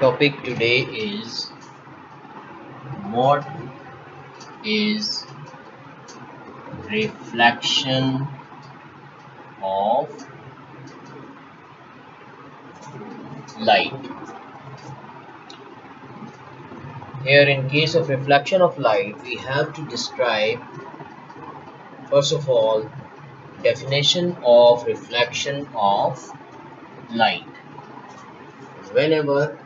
Topic today is what is reflection of light. Here in case of reflection of light, we have to describe first of all definition of reflection of light. Whenever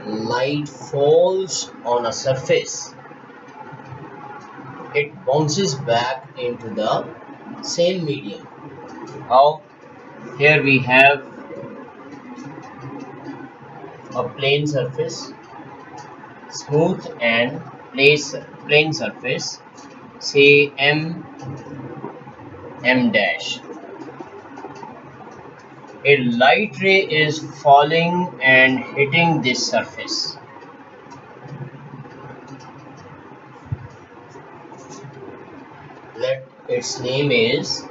light falls on a surface, it bounces back into the same medium. How? Here we have a plane surface, smooth and plane surface, say M dash. A light ray is falling and hitting this surface. Let its name is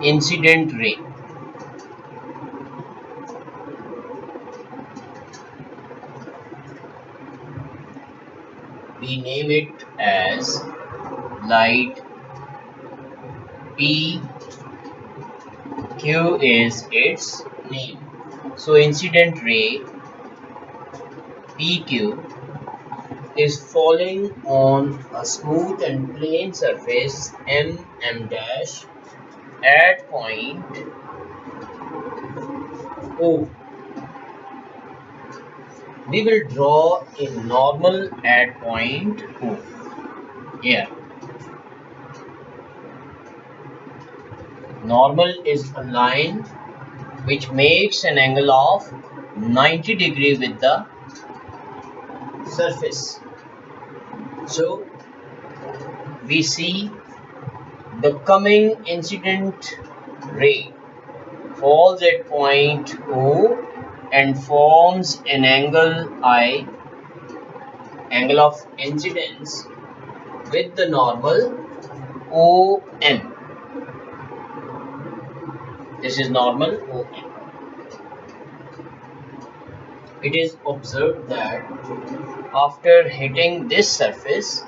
incident ray. We name it as light P. Q is its name. So incident ray PQ is falling on a smooth and plane surface M dash at point O. We will draw a normal at point O. Here, normal is a line which makes an angle of 90 degree with the surface. So we see the coming incident ray falls at point O and forms an angle I, angle of incidence, with the normal OM. This is normal OM. It is observed that after hitting this surface,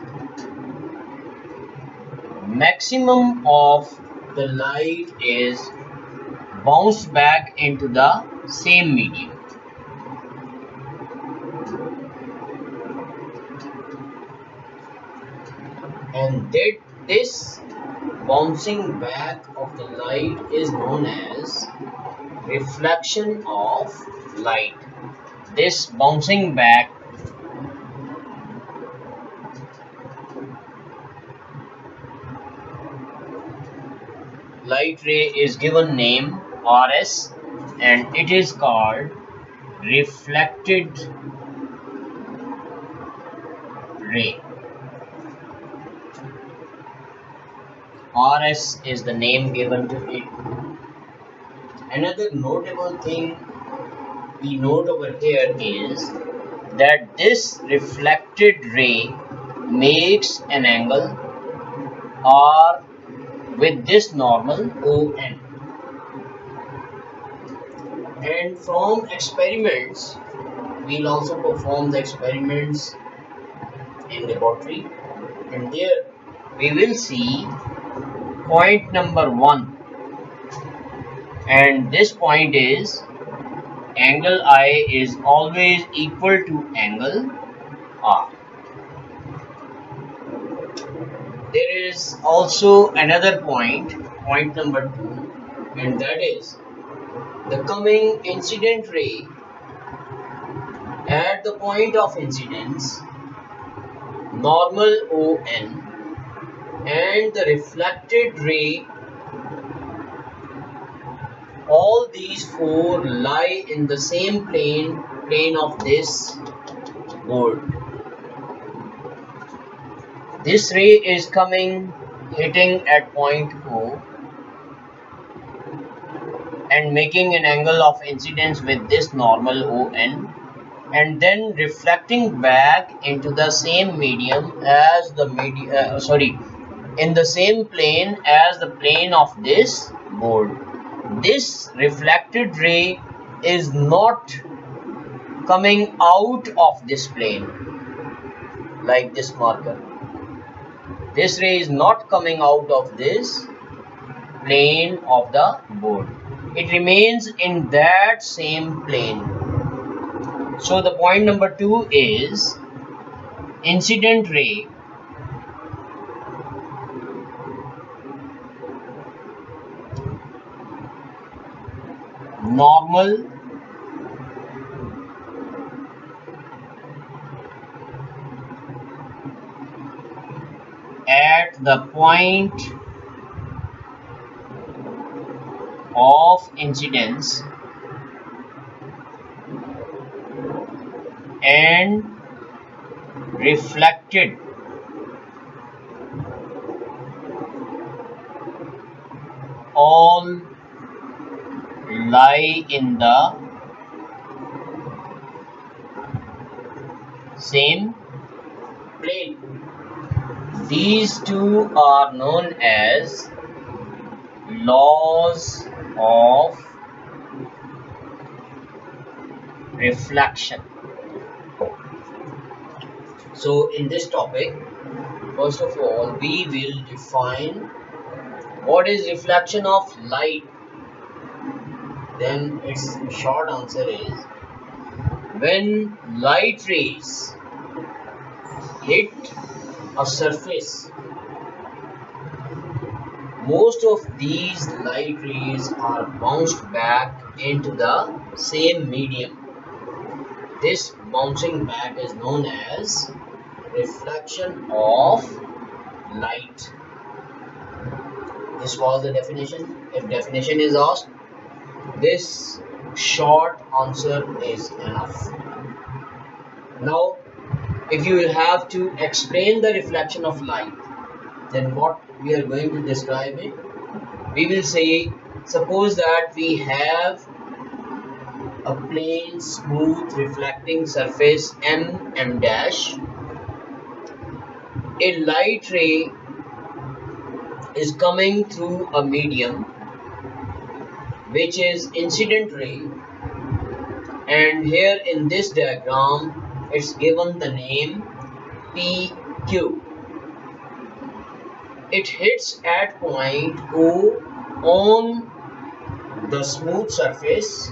maximum of the light is bounced back into the same medium. And this bouncing back of the light is known as reflection of light. This bouncing back light ray is given name RS and it is called reflected ray. RS is the name given to it. Another notable thing we note over here is that this reflected ray makes an angle R with this normal ON. And from experiments, we'll also perform the experiments in laboratory, and there we will see point number 1, and this point is angle I is always equal to angle R. There is also another point number 2, and that is the coming incident ray at the point of incidence, normal ON, and the reflected ray, all these four lie in the same plane of this board. This ray is coming, hitting at point O and making an angle of incidence with this normal ON, and then reflecting back into the same medium as the in the same plane as the plane of this board. This reflected ray is not coming out of this plane, like this marker. This ray is not coming out of this plane of the board. It remains in that same plane. So the point number 2 is incident ray normal at the point of incidence and reflected all lie in the same plane. These two are known as laws of reflection. So in this topic, first of all, we will define what is reflection of light. Then its short answer is when light rays hit a surface, most of these light rays are bounced back into the same medium. This bouncing back is known as reflection of light. This was the definition. If definition is asked, this short answer is enough. Now, if you will have to explain the reflection of light, then what we are going to describe it? We will say, suppose that we have a plain, smooth, reflecting surface M dash. A light ray is coming through a medium which is incident ray, and here in this diagram it's given the name PQ. It hits at point O on the smooth surface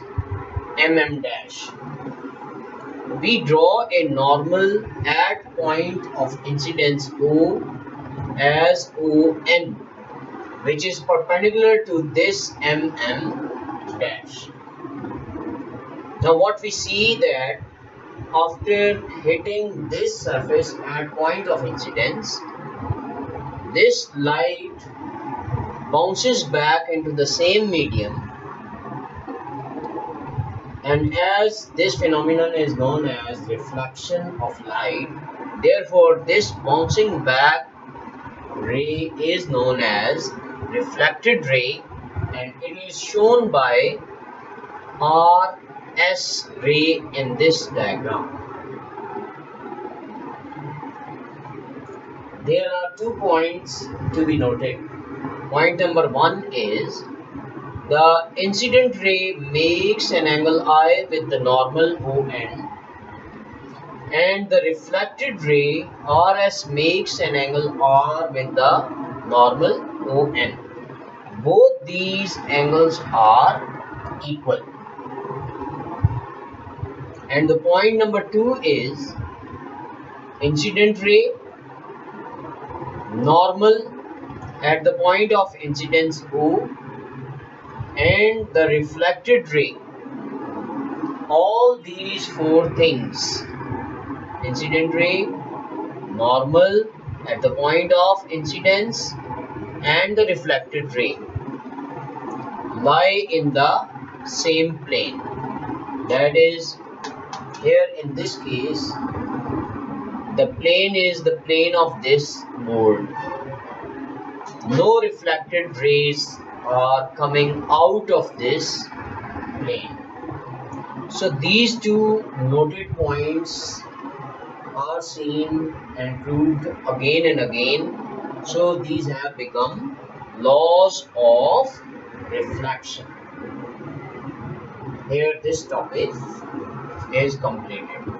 dash. We draw a normal at point of incidence O as ON, which is perpendicular to this dash. Now what we see that after hitting this surface at point of incidence, this light bounces back into the same medium, and as this phenomenon is known as reflection of light, therefore this bouncing back ray is known as reflected ray, and it is shown by RS ray in this diagram. There are 2 points to be noted. Point number 1 is the incident ray makes an angle I with the normal ON, and the reflected ray RS makes an angle R with the normal ON. Both these angles are equal. And the point number 2 is incident ray normal at the point of incidence O, and the reflected ray. All these 4 things, incident ray, normal at the point of incidence, and the reflected ray, lie in the same plane. That is, here in this case, the plane is the plane of this board. No reflected rays are coming out of this plane. So these 2 noted points are seen and proved again and again. So these have become laws of reflection. Here this topic is completed.